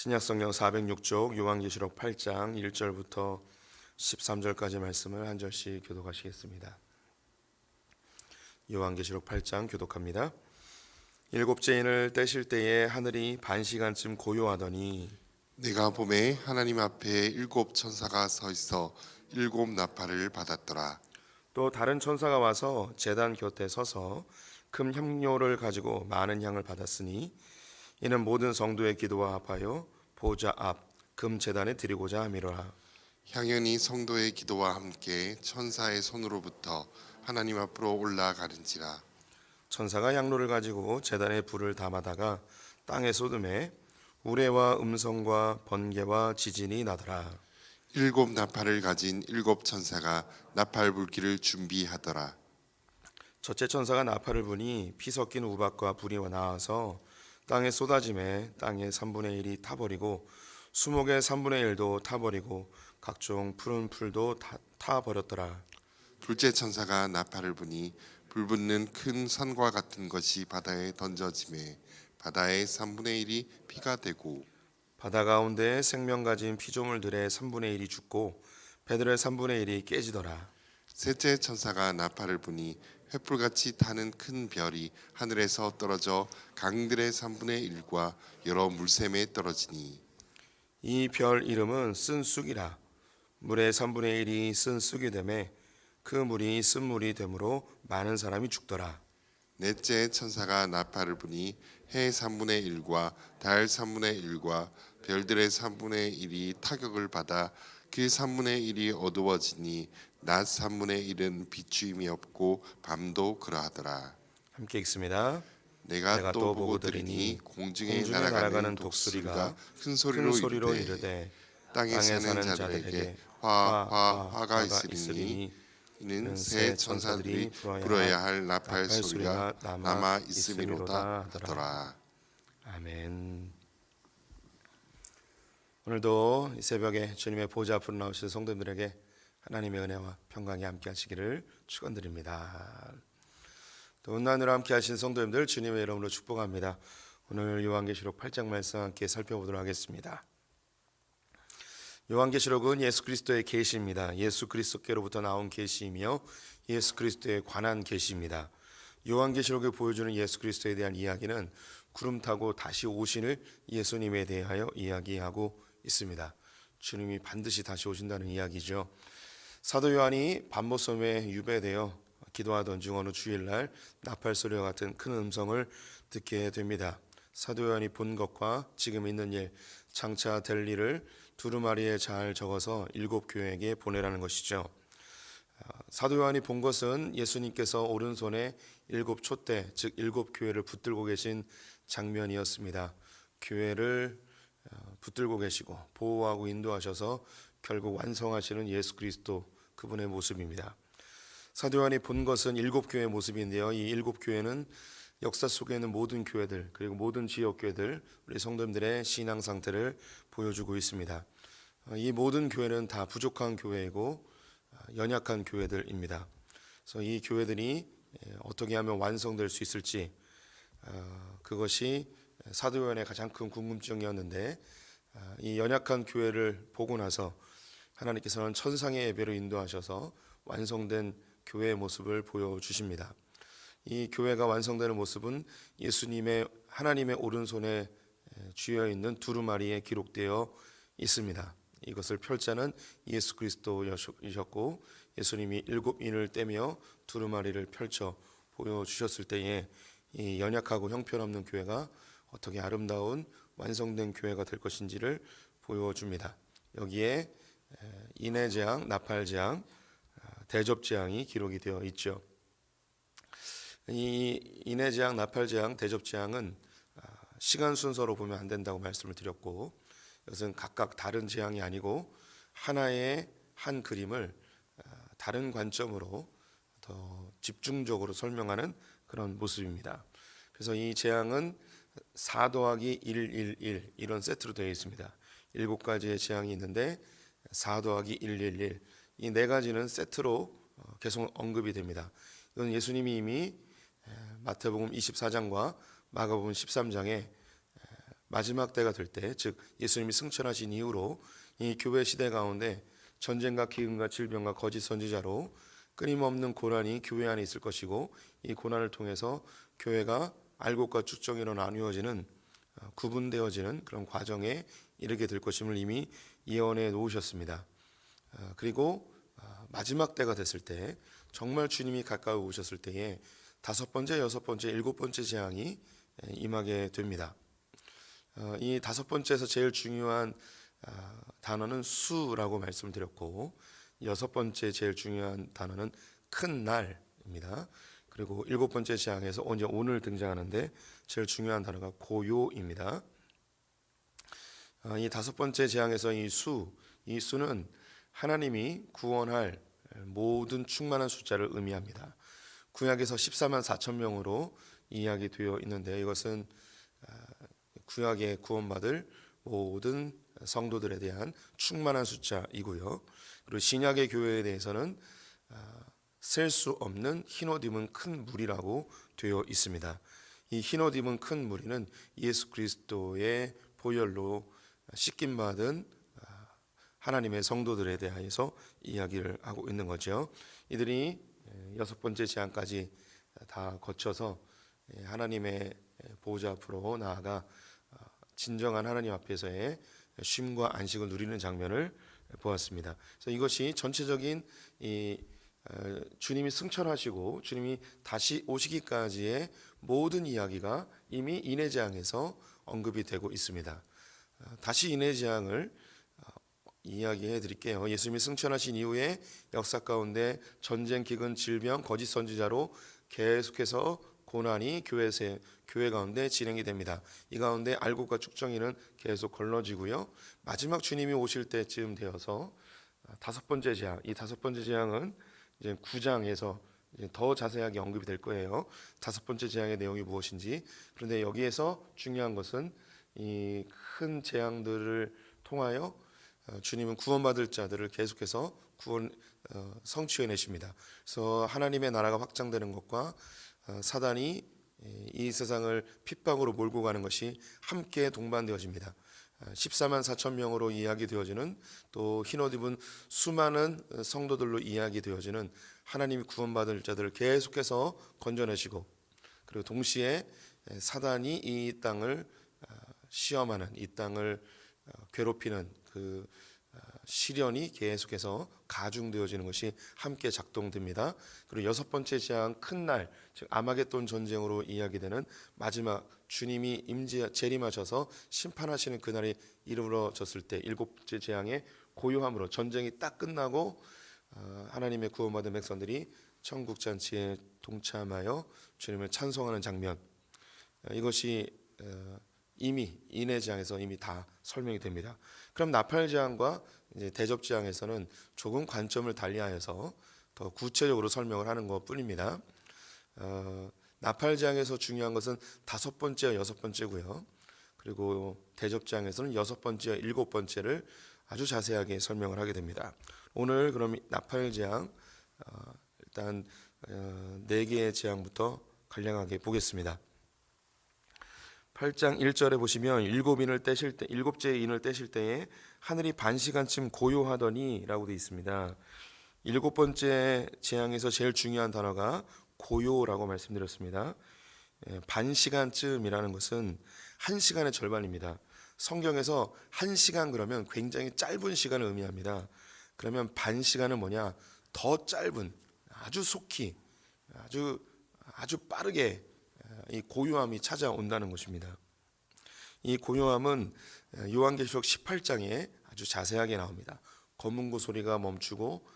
신약성경 406쪽 요한계시록 8장 1절부터 13절까지 말씀을 한 절씩 교독하시겠습니다. 요한계시록 8장 교독합니다. 일곱째 인을 떼실 때에 하늘이 반시간쯤 고요하더니 내가 보매 하나님 앞에 일곱 천사가 서 있어 일곱 나팔을 받았더라. 또 다른 천사가 와서 제단 곁에 서서 금 향료를 가지고 많은 향을 받았으니 이는 모든 성도의 기도와 합하여 보좌 앞 금 제단에 드리고자 함이로라. 향연이 성도의 기도와 함께 천사의 손으로부터 하나님 앞으로 올라가는지라. 천사가 향로를 가지고 제단에 불을 담아다가 땅에 쏟음에 우레와 음성과 번개와 지진이 나더라. 일곱 나팔을 가진 일곱 천사가 나팔 불기를 준비하더라. 첫째 천사가 나팔을 부니 피 섞인 우박과 불이 나와서 땅에 쏟아짐에 땅의 3분의 1이 타버리고 수목의 3분의 1도 타버리고 각종 푸른 풀도 타버렸더라. 둘째 천사가 나팔을 부니 불붙는 큰 산과 같은 것이 바다에 던져짐에 바다의 3분의 1이 피가 되고 바다 가운데 생명 가진 피조물들의 3분의 1이 죽고 배들의 3분의 1이 깨지더라. 셋째 천사가 나팔을 부니 횃불같이 타는 큰 별이 하늘에서 떨어져 강들의 3분의 1과 여러 물샘에 떨어지니 이 별 이름은 쓴쑥이라. 물의 3분의 1이 쓴쑥이 되매 그 물이 쓴물이 되므로 많은 사람이 죽더라. 넷째 천사가 나팔을 부니 해 3분의 1과 달 3분의 1과 별들의 3분의 1이 타격을 받아 그 3분의 1이 어두워지니 낮 3분의 1은 비추임이 없고 밤도 그러하더라. 함께 읽습니다. 내가 또 보고 들으니 공중에 날아가는 독수리가 큰 소리로 이르되 땅에 사는 자들에게 화가 있으리니 이는 새 천사들이 불어야 할 나팔 소리가 남아 있음이로다 하더라. 아멘. 오늘도 이 새벽에 주님의 보좌 앞으로 나오신 성도들에게 하나님의 은혜와 평강이 함께 하시기를 축원드립니다. 또 온난으로 함께 하신 성도님들 주님의 이름으로 축복합니다. 오늘 요한계시록 8장 말씀 함께 살펴보도록 하겠습니다. 요한계시록은 예수 그리스도의 계시입니다. 예수 그리스도께로부터 나온 계시이며 예수 그리스도에 관한 계시입니다. 요한계시록에 보여주는 예수 그리스도에 대한 이야기는 구름 타고 다시 오실 예수님에 대하여 이야기하고 있습니다. 주님이 반드시 다시 오신다는 이야기죠. 사도 요한이 밤모섬에 유배되어 기도하던 중 어느 주일날 나팔 소리와 같은 큰 음성을 듣게 됩니다. 사도 요한이 본 것과 지금 있는 일, 장차 될 일을 두루마리에 잘 적어서 7교회에게 보내라는 것이죠. 사도 요한이 본 것은 예수님께서 오른손에 7촛대, 즉 7교회를 붙들고 계신 장면이었습니다. 교회를 붙들고 계시고 보호하고 인도하셔서 결국 완성하시는 예수 그리스도, 그분의 모습입니다. 사도 요한이 본 것은 7교회의 모습인데요. 이 7교회는 역사 속에 있는 모든 교회들, 그리고 모든 지역 교회들, 우리 성도님들의 신앙 상태를 보여주고 있습니다. 이 모든 교회는 다 부족한 교회이고 연약한 교회들입니다. 그래서 이 교회들이 어떻게 하면 완성될 수 있을지, 그것이 사도 요한의 가장 큰 궁금증이었는데, 이 연약한 교회를 보고 나서 하나님께서는 천상의 예배로 인도하셔서 완성된 교회의 모습을 보여주십니다. 이 교회가 완성되는 모습은 예수님의 하나님의 오른손에 쥐어 있는 두루마리에 기록되어 있습니다. 이것을 펼자는 예수 그리스도이셨고, 예수님이 7인을 떼며 두루마리를 펼쳐 보여주셨을 때에 이 연약하고 형편없는 교회가 어떻게 아름다운 완성된 교회가 될 것인지를 보여줍니다. 여기에 인해재앙, 나팔재앙, 대접재앙이 기록이 되어 있죠. 이 인해재앙, 나팔재앙, 대접재앙은 시간 순서로 보면 안 된다고 말씀을 드렸고, 이것은 각각 다른 재앙이 아니고 하나의 한 그림을 다른 관점으로 더 집중적으로 설명하는 그런 모습입니다. 그래서 이 재앙은 4 더하기 1, 1, 1 이런 세트로 되어 있습니다. 7가지의 재앙이 있는데 4 더하기 1, 1, 1 이 4가지는 세트로 계속 언급이 됩니다. 이건 예수님이 이미 마태복음 24장과 마가복음 13장에 마지막 때가 될 때, 즉 예수님이 승천하신 이후로 이 교회 시대 가운데 전쟁과 기근과 질병과 거짓 선지자로 끊임없는 고난이 교회 안에 있을 것이고, 이 고난을 통해서 교회가 알곡과 쭉정이로 나뉘어지는, 구분되어지는 그런 과정에 이르게 될 것임을 이미 예언해 놓으셨습니다. 그리고 마지막 때가 됐을 때, 정말 주님이 가까이 오셨을 때에 5번째, 6번째, 7번째 재앙이 임하게 됩니다. 이 5번째에서 제일 중요한 단어는 수라고 말씀을 드렸고, 6번째 제일 중요한 단어는 큰 날입니다. 그리고 7번째 재앙에서 오늘 등장하는데 제일 중요한 단어가 고요입니다. 이 5번째 재앙에서 이 수는 하나님이 구원할 모든 충만한 숫자를 의미합니다. 구약에서 14만 4천 명으로 이야기되어 있는데, 이것은 구약에 구원받을 모든 성도들에 대한 충만한 숫자이고요. 그리고 신약의 교회에 대해서는 셀 수 없는 흰옷 입은 큰 무리라고 되어 있습니다. 이 흰옷 입은 큰 무리는 예수 그리스도의 보혈로 씻김 받은 하나님의 성도들에 대하여서 이야기를 하고 있는 거죠. 이들이 6번째 재앙까지 다 거쳐서 하나님의 보호자 앞으로 나아가 진정한 하나님 앞에서의 쉼과 안식을 누리는 장면을 보았습니다. 그래서 이것이 전체적인 주님이 승천하시고 주님이 다시 오시기까지의 모든 이야기가 이미 인해재앙에서 언급이 되고 있습니다. 다시 인해재앙을 이야기해 드릴게요. 예수님이 승천하신 이후에 역사 가운데 전쟁, 기근, 질병, 거짓 선지자로 계속해서 고난이 교회 가운데 진행이 됩니다. 이 가운데 알곡과 쭉정이는 계속 걸러지고요. 마지막 주님이 오실 때쯤 되어서 5번째 재앙, 이 5번째 재앙은 이제 9장에서 이제 더 자세하게 언급이 될 거예요. 5번째 재앙의 내용이 무엇인지. 그런데 여기에서 중요한 것은 이 큰 재앙들을 통하여 주님은 구원받을 자들을 계속해서 성취해 내십니다. 그래서 하나님의 나라가 확장되는 것과 사단이 이 세상을 핍박으로 몰고 가는 것이 함께 동반되어집니다. 14만 4천 명으로 이야기되어지는, 또 흰옷 입은 수많은 성도들로 이야기되어지는 하나님이 구원받을 자들을 계속해서 건져내시고, 그리고 동시에 사단이 이 땅을 시험하는, 이 땅을 괴롭히는 그 시련이 계속해서 가중되어지는 것이 함께 작동됩니다. 그리고 6번째 재앙 큰 날, 즉 아마겟돈 전쟁으로 이야기되는 마지막 주님이 재림하셔서 심판하시는 그날이 이루어졌을 때 7번째 재앙의 고요함으로 전쟁이 딱 끝나고 하나님의 구원받은 백성들이 천국 잔치에 동참하여 주님을 찬송하는 장면, 이것이 이미 인해재앙에서 이미 다 설명이 됩니다. 그럼 나팔재앙과 대접재앙에서는 조금 관점을 달리하여서 더 구체적으로 설명을 하는 것뿐입니다. 나팔재앙에서 중요한 것은 5번째와 6번째고요. 그리고 대접재앙에서는 6번째와 7번째를 아주 자세하게 설명을 하게 됩니다. 오늘 그럼 나팔재앙 일단 4개의 재앙부터 간략하게 보겠습니다. 8장 1절에 보시면 7째 인을 떼실 때에 하늘이 반시간쯤 고요하더니 라고 되어 있습니다. 7번째 재앙에서 제일 중요한 단어가 고요라고 말씀드렸습니다. 반시간쯤이라는 것은 1시간의 절반입니다. 성경에서 1시간 그러면 굉장히 짧은 시간을 의미합니다. 그러면 반시간은 뭐냐? 더 짧은, 아주 속히, 아주 빠르게 이 고요함이 찾아온다는 것입니다. 이 고요함은 요한계시록 18장에 아주 자세하게 나옵니다. 검은고 소리가 멈추고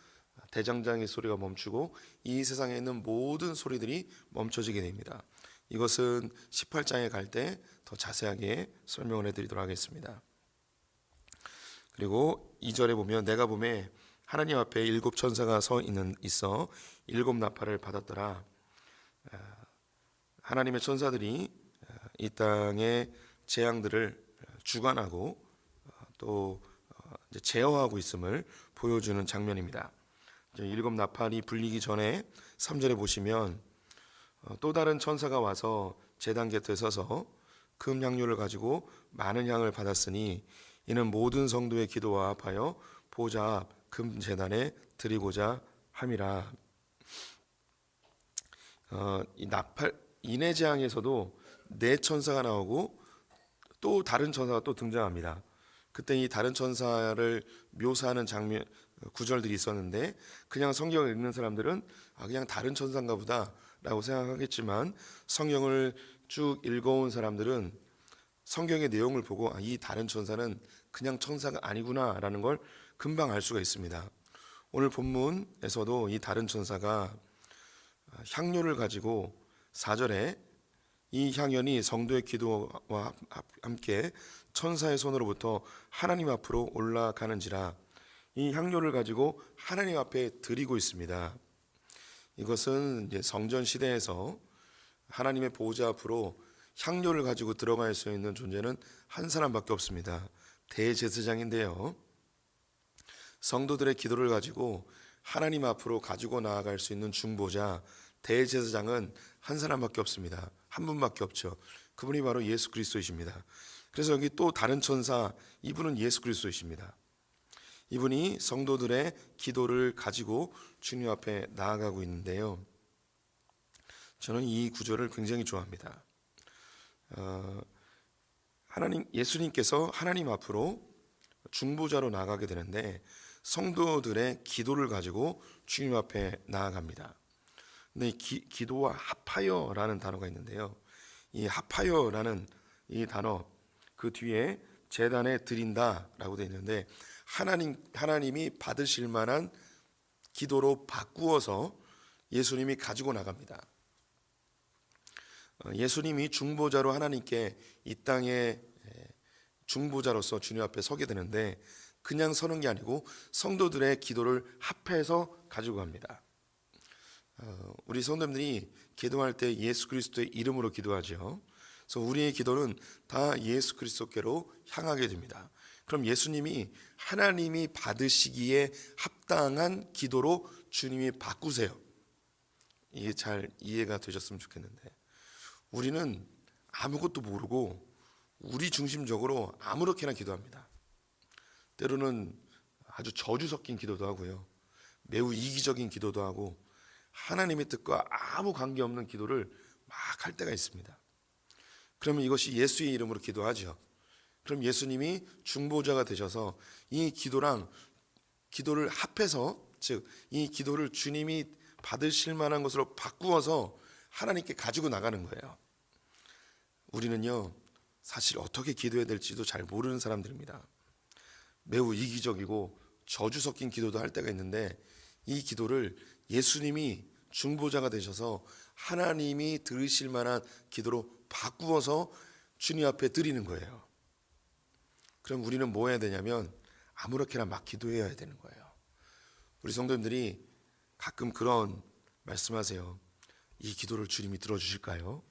대장장이 소리가 멈추고 이 세상에 있는 모든 소리들이 멈춰지게 됩니다. 이것은 18장에 갈 때 더 자세하게 설명을 해드리도록 하겠습니다. 그리고 2절에 보면 내가 보매 하나님 앞에 7 천사가 있어 7 나팔을 받았더라. 하나님의 천사들이 이 땅의 재앙들을 주관하고 또 제어하고 있음을 보여주는 장면입니다. 7 나팔이 불리기 전에 3절에 보시면 또 다른 천사가 와서 제단 곁에 서서 금 향료를 가지고 많은 향을 받았으니 이는 모든 성도의 기도와 합하여 보좌 앞 금 제단에 드리고자 함이라. 이 나팔 인해 재앙에서도 네 천사가 나오고 또 다른 천사가 또 등장합니다. 그때 이 다른 천사를 묘사하는 장면 구절들이 있었는데 그냥 성경을 읽는 사람들은 그냥 다른 천사인가 보다라고 생각하겠지만 성경을 쭉 읽어온 사람들은 성경의 내용을 보고 이 다른 천사는 그냥 천사가 아니구나라는 걸 금방 알 수가 있습니다. 오늘 본문에서도 이 다른 천사가 향료를 가지고 4절에 이 향연이 성도의 기도와 함께 천사의 손으로부터 하나님 앞으로 올라가는지라. 이 향료를 가지고 하나님 앞에 드리고 있습니다. 이것은 이제 성전 시대에서 하나님의 보좌 앞으로 향료를 가지고 들어갈 수 있는 존재는 한 사람밖에 없습니다. 대제사장인데요. 성도들의 기도를 가지고 하나님 앞으로 가지고 나아갈 수 있는 중보자 대제사장은 한 사람밖에 없습니다. 한 분밖에 없죠. 그분이 바로 예수 그리스도이십니다. 그래서 여기 또 다른 천사, 이분은 예수 그리스도이십니다. 이분이 성도들의 기도를 가지고 주님 앞에 나아가고 있는데요. 저는 이 구절을 굉장히 좋아합니다. 예수님께서 하나님 앞으로 중보자로 나아가게 되는데 성도들의 기도를 가지고 주님 앞에 나아갑니다. 근데 기도와 합하여라는 단어가 있는데요. 이 합하여라는 이 단어 그 뒤에 제단에 드린다라고 되어 있는데 하나님이 받으실 만한 기도로 바꾸어서 예수님이 가지고 나갑니다. 예수님이 중보자로 하나님께 이 땅에 중보자로서 주님 앞에 서게 되는데 그냥 서는 게 아니고 성도들의 기도를 합해서 가지고 갑니다. 우리 성도님들이 기도할 때 예수 그리스도의 이름으로 기도하죠. 그래서 우리의 기도는 다 예수 그리스도께로 향하게 됩니다. 그럼 예수님이 하나님이 받으시기에 합당한 기도로 주님이 바꾸세요. 이게 잘 이해가 되셨으면 좋겠는데 우리는 아무것도 모르고 우리 중심적으로 아무렇게나 기도합니다. 때로는 아주 저주 섞인 기도도 하고요. 매우 이기적인 기도도 하고 하나님의 뜻과 아무 관계없는 기도를 막 할 때가 있습니다. 그러면 이것이 예수의 이름으로 기도하죠. 그럼 예수님이 중보자가 되셔서 이 기도를 합해서 즉 이 기도를 주님이 받으실 만한 것으로 바꾸어서 하나님께 가지고 나가는 거예요. 우리는요 사실 어떻게 기도해야 될지도 잘 모르는 사람들입니다. 매우 이기적이고 저주 섞인 기도도 할 때가 있는데 이 기도를 예수님이 중보자가 되셔서 하나님이 들으실 만한 기도로 바꾸어서 주님 앞에 드리는 거예요. 그럼 우리는 뭐 해야 되냐면 아무렇게나 막 기도해야 되는 거예요. 우리 성도님들이 가끔 그런 말씀하세요. 이 기도를 주님이 들어주실까요?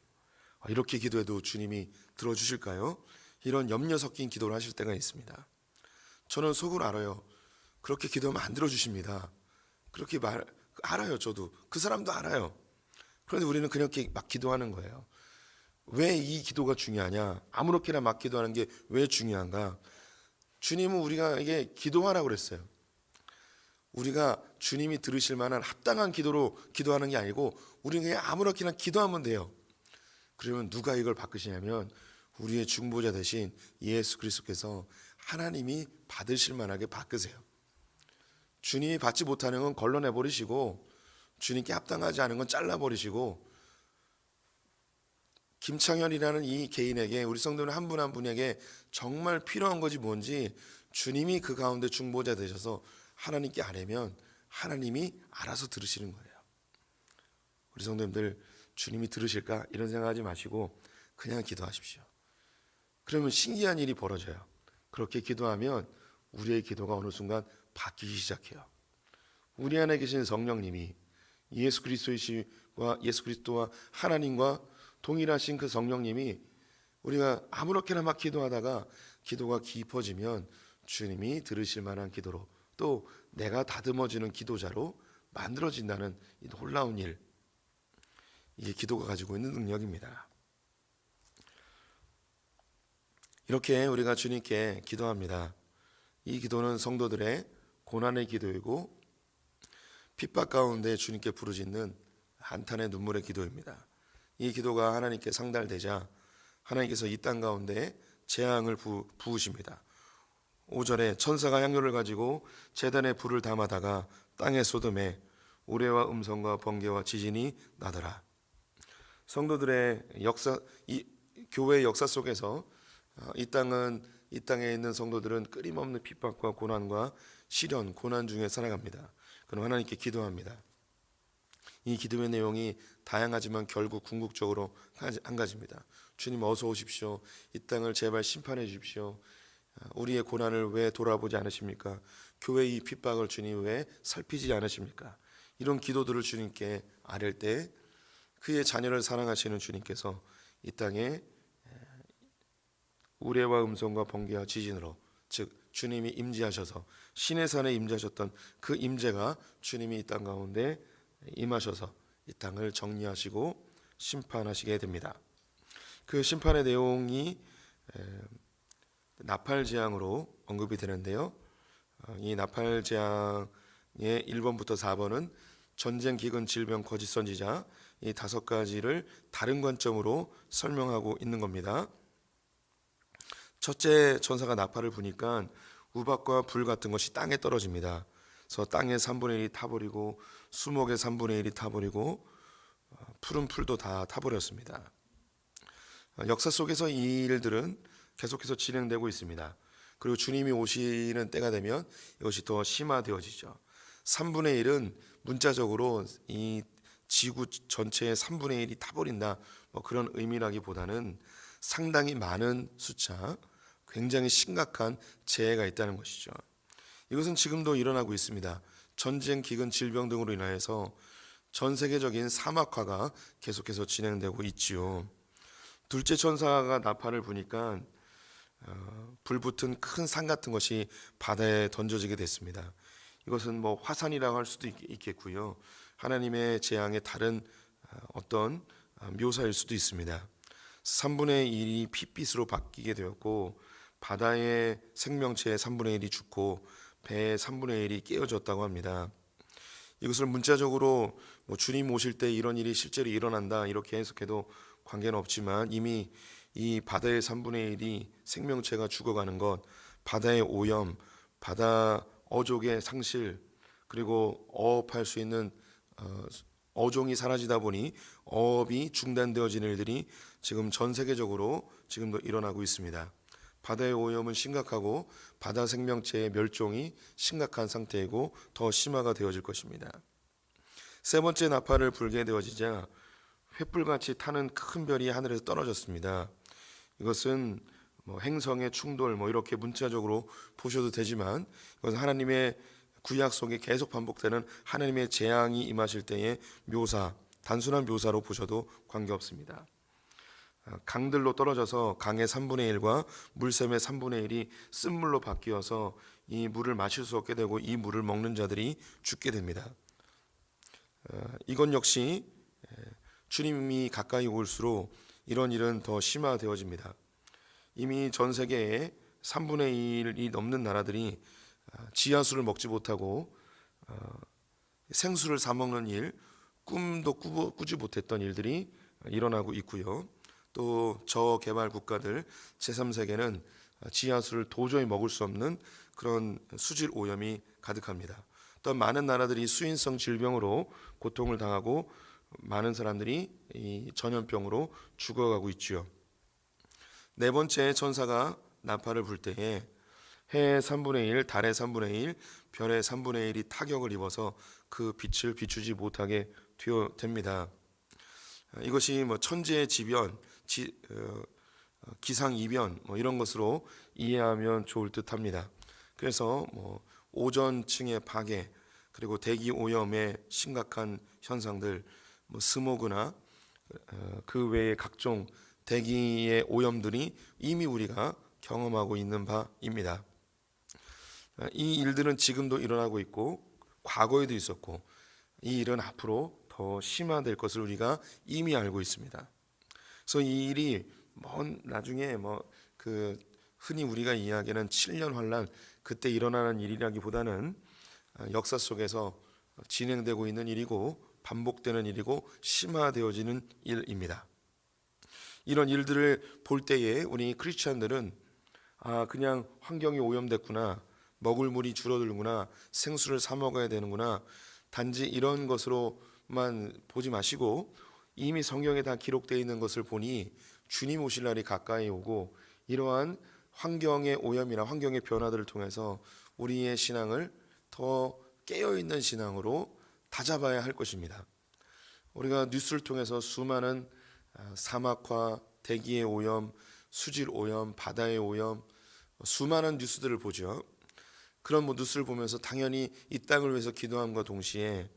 이렇게 기도해도 주님이 들어주실까요? 이런 염려 섞인 기도를 하실 때가 있습니다. 저는 속으로 알아요. 그렇게 기도하면 안 들어주십니다. 그렇게 알아요. 저도 그 사람도 알아요. 그런데 우리는 그냥 이렇게 막 기도하는 거예요. 왜 이 기도가 중요하냐? 아무렇게나 막 기도하는 게 왜 중요한가? 주님은 우리가 이게 기도하라고 그랬어요. 우리가 주님이 들으실 만한 합당한 기도로 기도하는 게 아니고 우리는 그냥 아무렇게나 기도하면 돼요. 그러면 누가 이걸 바꾸시냐면 우리의 중보자 되신 예수 그리스도께서 하나님이 받으실 만하게 바꾸세요. 주님이 받지 못하는 건 걸러내버리시고 주님께 합당하지 않은 건 잘라버리시고 김창현이라는 이 개인에게 우리 성도는 한 분 한 분에게 정말 필요한 것이 뭔지 주님이 그 가운데 중보자 되셔서 하나님께 아뢰면 하나님이 알아서 들으시는 거예요. 우리 성도님들 주님이 들으실까 이런 생각하지 마시고 그냥 기도하십시오. 그러면 신기한 일이 벌어져요. 그렇게 기도하면 우리의 기도가 어느 순간 바뀌기 시작해요. 우리 안에 계신 성령님이 예수 그리스도와 하나님과 동일하신 그 성령님이 우리가 아무렇게나 막 기도하다가 기도가 깊어지면 주님이 들으실 만한 기도로 또 내가 다듬어지는 기도자로 만들어진다는 이 놀라운 일, 이게 기도가 가지고 있는 능력입니다. 이렇게 우리가 주님께 기도합니다. 이 기도는 성도들의 고난의 기도이고 핍박 가운데 주님께 부르짖는 한탄의 눈물의 기도입니다. 이 기도가 하나님께 상달되자 하나님께서 이 땅 가운데 재앙을 부으십니다. 5절에 천사가 향료를 가지고 제단에 불을 담아다가 땅에 쏟음에 우레와 음성과 번개와 지진이 나더라. 성도들의 역사, 이 교회의 역사 속에서 이 땅에 있는 성도들은 끊임없는 핍박과 고난과 시련, 고난 중에 살아갑니다. 그럼 하나님께 기도합니다. 이 기도의 내용이 다양하지만 결국 궁극적으로 한 가지입니다. 주님 어서 오십시오. 이 땅을 제발 심판해 주십시오. 우리의 고난을 왜 돌아보지 않으십니까? 교회의 이 핍박을 주님 왜 살피지 않으십니까? 이런 기도들을 주님께 아뢰 때 그의 자녀를 사랑하시는 주님께서 이 땅에 우레와 음성과 번개와 지진으로, 즉 주님이 임재하셔서 신의 산에 임재하셨던 그 임재가 주님이 이 땅 가운데 임하셔서 이 땅을 정리하시고 심판하시게 됩니다. 그 심판의 내용이 나팔재앙으로 언급이 되는데요. 이 나팔재앙의 1번부터 4번은 전쟁, 기근, 질병, 거짓 선지자, 이 5가지를 다른 관점으로 설명하고 있는 겁니다. 첫째 천사가 나팔을 부니까 우박과 불 같은 것이 땅에 떨어집니다. 그래서 땅의 3분의 1이 타버리고 수목의 3분의 1이 타버리고 푸른 풀도 다 타버렸습니다. 역사 속에서 이 일들은 계속해서 진행되고 있습니다. 그리고 주님이 오시는 때가 되면 이것이 더 심화되어지죠. 3분의 1은 문자적으로 이 지구 전체의 3분의 1이 타버린다, 그런 의미라기보다는 상당히 많은 숫자, 굉장히 심각한 재해가 있다는 것이죠. 이것은 지금도 일어나고 있습니다. 전쟁, 기근, 질병 등으로 인하여서 전 세계적인 사막화가 계속해서 진행되고 있지요. 둘째 천사가 나팔을 부니까 불붙은 큰 산 같은 것이 바다에 던져지게 됐습니다. 이것은 화산이라고 할 수도 있겠고요. 하나님의 재앙의 다른 어떤 묘사일 수도 있습니다. 3분의 1이 핏빛으로 바뀌게 되었고 바다의 생명체의 3분의 1이 죽고 배의 3분의 1이 깨어졌다고 합니다. 이것을 문자적으로 주님 오실 때 이런 일이 실제로 일어난다 이렇게 해석해도 관계는 없지만 이미 이 바다의 3분의 1이 생명체가 죽어가는 것, 바다의 오염, 바다 어족의 상실, 그리고 어업할 수 있는 어종이 사라지다 보니 어업이 중단되어지는 일들이 지금 전 세계적으로 지금도 일어나고 있습니다. 바다의 오염은 심각하고 바다 생명체의 멸종이 심각한 상태이고 더 심화가 되어질 것입니다. 세 번째 나팔을 불게 되어지자 횃불같이 타는 큰 별이 하늘에서 떨어졌습니다. 이것은 행성의 충돌 이렇게 문자적으로 보셔도 되지만 이것은 하나님의 구약 속에 계속 반복되는 하나님의 재앙이 임하실 때의 묘사, 단순한 묘사로 보셔도 관계없습니다. 강들로 떨어져서 강의 3분의 1과 물샘의 3분의 1이 쓴물로 바뀌어서 이 물을 마실 수 없게 되고 이 물을 먹는 자들이 죽게 됩니다. 이건 역시 주님이 가까이 올수록 이런 일은 더 심화되어집니다. 이미 전 세계에 3분의 1이 넘는 나라들이 지하수를 먹지 못하고 생수를 사 먹는 일, 꿈도 꾸지 못했던 일들이 일어나고 있고요. 또 저개발 국가들 제3세계는 지하수를 도저히 먹을 수 없는 그런 수질 오염이 가득합니다. 또 많은 나라들이 수인성 질병으로 고통을 당하고 많은 사람들이 이 전염병으로 죽어가고 있지요. 네 번째 천사가 나팔을 불 때에 해의 3분의 1, 달의 3분의 1, 별의 3분의 1이 타격을 입어서 그 빛을 비추지 못하게 됩니다. 이것이 천재의 지변, 기상이변 이런 것으로 이해하면 좋을 듯합니다. 그래서 오존층의 파괴, 그리고 대기 오염의 심각한 현상들, 스모그나 그 외의 각종 대기의 오염들이 이미 우리가 경험하고 있는 바입니다. 이 일들은 지금도 일어나고 있고 과거에도 있었고 이 일은 앞으로 더 심화될 것을 우리가 이미 알고 있습니다. 그래서 이 일이 나중에 흔히 우리가 이야기하는 7년 환란, 그때 일어나는 일이라기보다는 역사 속에서 진행되고 있는 일이고 반복되는 일이고 심화되어지는 일입니다. 이런 일들을 볼 때에 우리 크리스찬들은 그냥 환경이 오염됐구나, 먹을 물이 줄어들구나, 생수를 사 먹어야 되는구나, 단지 이런 것으로만 보지 마시고 이미 성경에 다 기록되어 있는 것을 보니 주님 오실 날이 가까이 오고 이러한 환경의 오염이나 환경의 변화들을 통해서 우리의 신앙을 더 깨어있는 신앙으로 다잡아야 할 것입니다. 우리가 뉴스를 통해서 수많은 사막화, 대기의 오염, 수질 오염, 바다의 오염, 수많은 뉴스들을 보죠. 그런 뉴스를 보면서 당연히 이 땅을 위해서 기도함과 동시에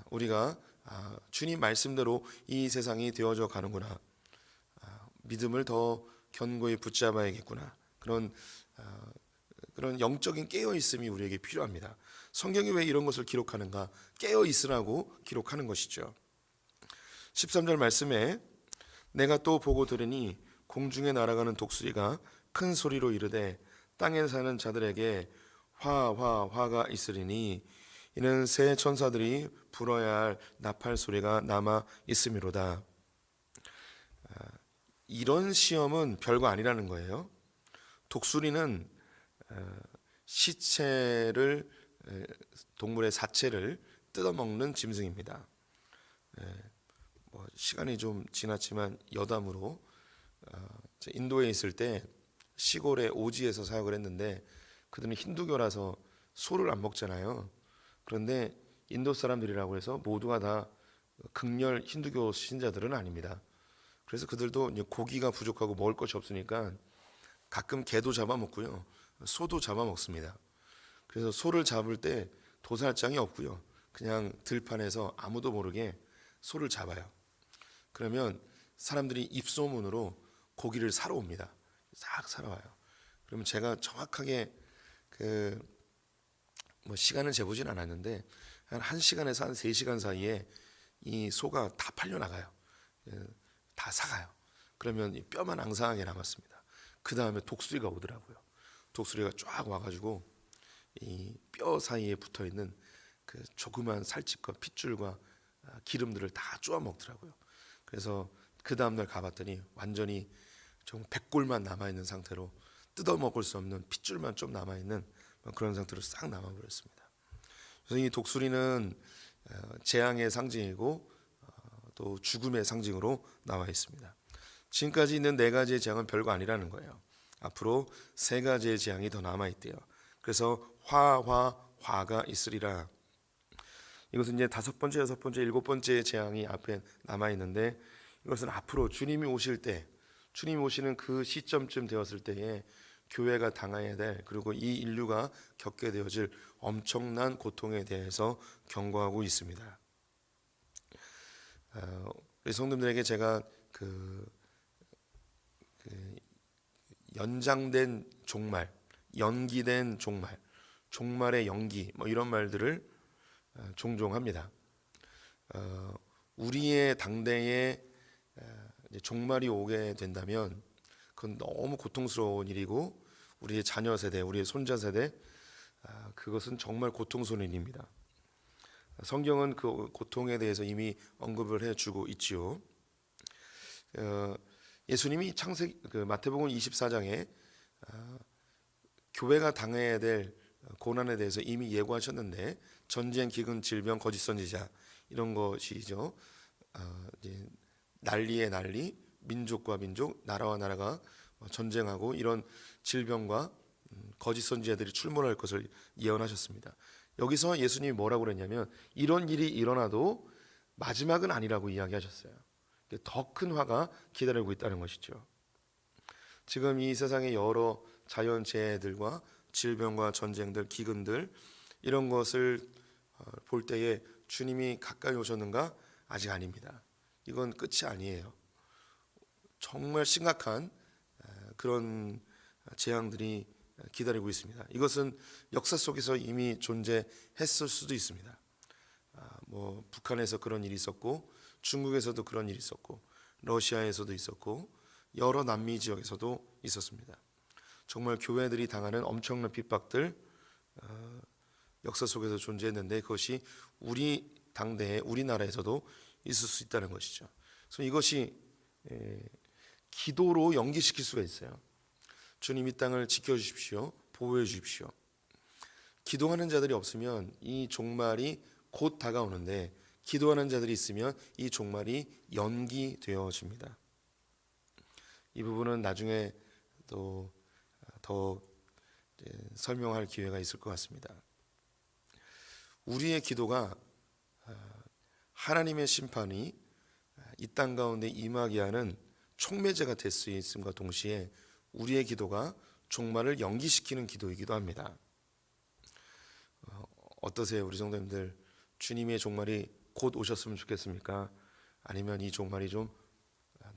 우리가 주님 말씀대로 이 세상이 되어져 가는구나, 믿음을 더 견고히 붙잡아야겠구나, 그런 영적인 깨어 있음이 우리에게 필요합니다. 성경이 왜 이런 것을 기록하는가? 깨어 있으라고 기록하는 것이죠. 13절 말씀에 내가 또 보고 들으니 공중에 날아가는 독수리가 큰 소리로 이르되 땅에 사는 자들에게 화가 있으리니 이는 새 천사들이 불어야 할 나팔 소리가 남아 있음이로다. 이런 시험은 별거 아니라는 거예요. 독수리는 시체를, 동물의 사체를 뜯어먹는 짐승입니다. 시간이 좀 지났지만 여담으로 인도에 있을 때 시골의 오지에서 사역을 했는데 그들은 힌두교라서 소를 안 먹잖아요. 그런데 인도 사람들이라고 해서 모두가 다 극렬 힌두교 신자들은 아닙니다. 그래서 그들도 이제 고기가 부족하고 먹을 것이 없으니까 가끔 개도 잡아먹고요, 소도 잡아먹습니다. 그래서 소를 잡을 때 도살장이 없고요, 그냥 들판에서 아무도 모르게 소를 잡아요. 그러면 사람들이 입소문으로 고기를 사러 옵니다. 싹 사러 와요. 그러면 제가 정확하게 시간을 재보진 않았는데 한 1시간에서 한 3시간 사이에 이 소가 다 팔려 나가요. 다 사가요. 그러면 이 뼈만 앙상하게 남았습니다. 그 다음에 독수리가 오더라고요. 독수리가 쫙 와가지고 이 뼈 사이에 붙어 있는 그 조그만 살집과 핏줄과 기름들을 다 쪼아 먹더라고요. 그래서 그 다음날 가봤더니 완전히 좀 백골만 남아 있는 상태로, 뜯어 먹을 수 없는 핏줄만 좀 남아 있는 그런 상태로 싹 남아 버렸습니다. 그래서 이 독수리는 재앙의 상징이고 또 죽음의 상징으로 나와 있습니다. 지금까지 있는 4가지의 재앙은 별거 아니라는 거예요. 앞으로 3가지의 재앙이 더 남아 있대요. 그래서 화가 있으리라. 이것은 이제 5번째, 6번째, 7번째 재앙이 앞에 남아 있는데, 이것은 앞으로 주님이 오실 때, 주님이 오시는 그 시점쯤 되었을 때에 교회가 당해야 될, 그리고 이 인류가 겪게 되어질 엄청난 고통에 대해서 경고하고 있습니다. 우리 성도들에게 제가 연장된 종말, 연기된 종말, 종말의 연기, 이런 말들을 종종 합니다. 우리의 당대에 종말이 오게 된다면 그건 너무 고통스러운 일이고, 우리의 자녀 세대, 우리의 손자 세대, 그것은 정말 고통스러운 일입니다. 성경은 그 고통에 대해서 이미 언급을 해주고 있지요. 예수님이 마태복음 24장에 교회가 당해야 될 고난에 대해서 이미 예고하셨는데, 전쟁, 기근, 질병, 거짓 선지자, 이런 것이죠. 이제 난리의 난리, 민족과 민족, 나라와 나라가 전쟁하고 이런 질병과 거짓 선지자들이 출몰할 것을 예언하셨습니다. 여기서 예수님이 뭐라고 그랬냐면, 이런 일이 일어나도 마지막은 아니라고 이야기하셨어요. 더 큰 화가 기다리고 있다는 것이죠. 지금 이 세상의 여러 자연재해들과 질병과 전쟁들, 기근들, 이런 것을 볼 때에 주님이 가까이 오셨는가? 아직 아닙니다. 이건 끝이 아니에요. 정말 심각한 그런 재앙들이 기다리고 있습니다. 이것은 역사 속에서 이미 존재했을 수도 있습니다. 북한에서 그런 일이 있었고, 중국에서도 그런 일이 있었고, 러시아에서도 있었고, 여러 남미 지역에서도 있었습니다. 정말 교회들이 당하는 엄청난 핍박들 역사 속에서 존재했는데 그것이 우리 당대에 우리나라에서도 있을 수 있다는 것이죠. 그래서 이것이 기도로 연기시킬 수가 있어요. 주님 이 땅을 지켜주십시오. 보호해 주십시오. 기도하는 자들이 없으면 이 종말이 곧 다가오는데 기도하는 자들이 있으면 이 종말이 연기되어집니다. 이 부분은 나중에 또 더 설명할 기회가 있을 것 같습니다. 우리의 기도가 하나님의 심판이 이 땅 가운데 임하게 하는 촉매제가 될 수 있음과 동시에 우리의 기도가 종말을 연기시키는 기도이기도 합니다. 어떠세요, 우리 성도님들? 주님의 종말이 곧 오셨으면 좋겠습니까? 아니면 이 종말이 좀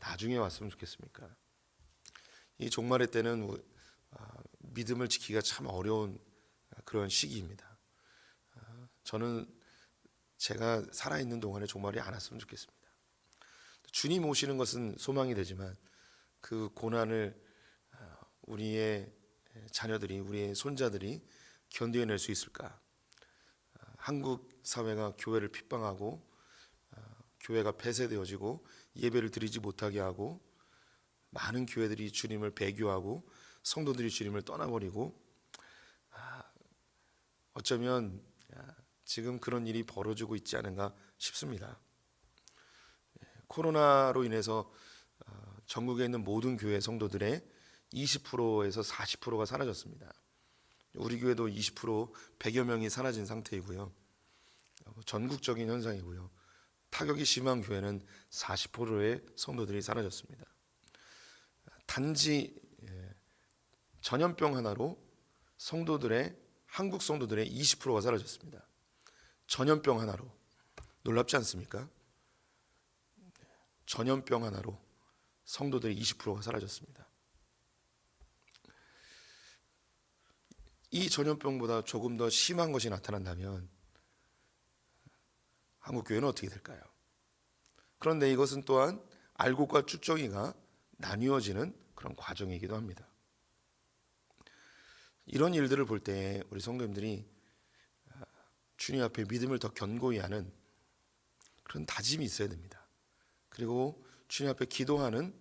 나중에 왔으면 좋겠습니까? 이 종말의 때는 믿음을 지키기가 참 어려운 그런 시기입니다. 저는 제가 살아있는 동안에 종말이 안 왔으면 좋겠습니다. 주님 오시는 것은 소망이 되지만 그 고난을 우리의 자녀들이, 우리의 손자들이 견뎌낼 수 있을까? 한국 사회가 교회를 핍박하고 교회가 폐쇄되어지고 예배를 드리지 못하게 하고 많은 교회들이 주님을 배교하고 성도들이 주님을 떠나버리고 어쩌면 지금 그런 일이 벌어지고 있지 않은가 싶습니다. 코로나로 인해서 전국에 있는 모든 교회 성도들의 20%에서 40%가 사라졌습니다. 우리 교회도 20% 100여 명이 사라진 상태이고요. 전국적인 현상이고요. 타격이 심한 교회는 40%의 성도들이 사라졌습니다. 단지 전염병 하나로 한국 성도들의 20%가 사라졌습니다. 전염병 하나로. 놀랍지 않습니까? 전염병 하나로 성도들의 20%가 사라졌습니다. 이 전염병보다 조금 더 심한 것이 나타난다면 한국교회는 어떻게 될까요? 그런데 이것은 또한 알곡과 쭉정이가 나뉘어지는 그런 과정이기도 합니다. 이런 일들을 볼 때 우리 성도님들이 주님 앞에 믿음을 더 견고히 하는 그런 다짐이 있어야 됩니다. 그리고 주님 앞에 기도하는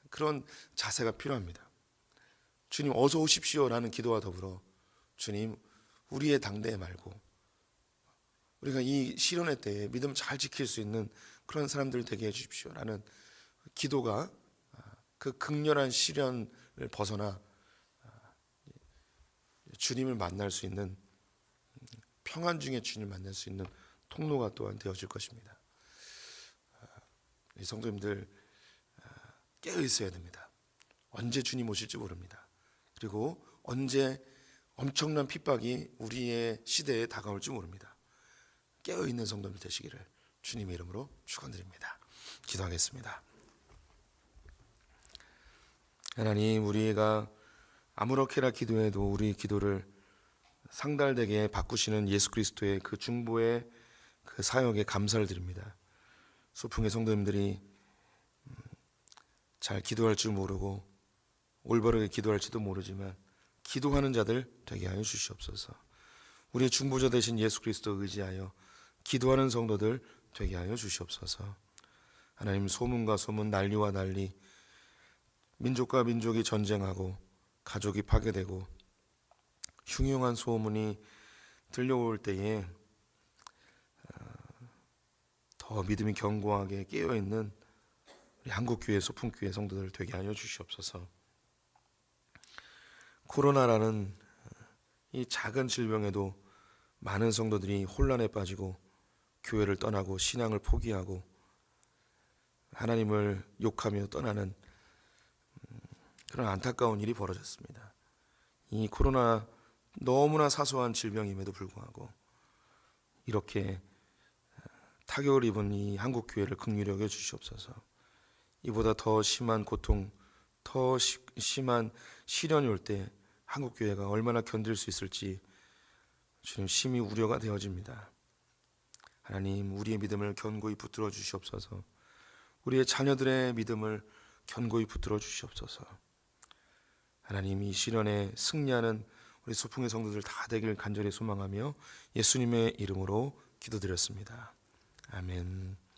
그런 자세가 필요합니다. 주님 어서 오십시오라는 기도와 더불어 주님 우리의 당대 말고 우리가 이 시련의 때에 믿음 잘 지킬 수 있는 그런 사람들 되게 해주십시오라는 기도가 그 극렬한 시련을 벗어나 주님을 만날 수 있는 평안 중에 주님을 만날 수 있는 통로가 또한 되어질 것입니다. 이 성도님들 깨어 있어야 됩니다. 언제 주님 오실지 모릅니다. 그리고 언제 엄청난 핍박이 우리의 시대에 다가올지 모릅니다. 깨어있는 성도들 되시기를 주님의 이름으로 축원드립니다. 기도하겠습니다. 하나님, 우리가 아무렇게나 기도해도 우리 기도를 상달되게 바꾸시는 예수 그리스도의 그 중보의 그 사역에 감사를 드립니다. 소풍의 성도님들이 잘 기도할 줄 모르고 올바르게 기도할지도 모르지만 기도하는 자들 되게 하여 주시옵소서. 우리의 중보자 되신 예수 그리스도 의지하여 기도하는 성도들 되게 하여 주시옵소서. 하나님, 소문과 소문, 난리와 난리, 민족과 민족이 전쟁하고 가족이 파괴되고 흉흉한 소문이 들려올 때에 더 믿음이 견고하게 깨어있는 우리 한국교회 소풍교회 성도들 되게 하여 주시옵소서. 코로나라는 이 작은 질병에도 많은 성도들이 혼란에 빠지고 교회를 떠나고 신앙을 포기하고 하나님을 욕하며 떠나는 그런 안타까운 일이 벌어졌습니다. 이 코로나 너무나 사소한 질병임에도 불구하고 이렇게 타격을 입은 이 한국 교회를 긍휼히 여겨 주시옵소서. 이보다 더 심한 고통, 더 심한 시련이 올 때 한국 교회가 얼마나 견딜 수 있을지 주님 심히 우려가 되어집니다. 하나님, 우리의 믿음을 견고히 붙들어 주시옵소서. 우리의 자녀들의 믿음을 견고히 붙들어 주시옵소서. 하나님 이 시련에 승리하는 우리 소풍의 성도들 다 되길 간절히 소망하며 예수님의 이름으로 기도드렸습니다. 아멘.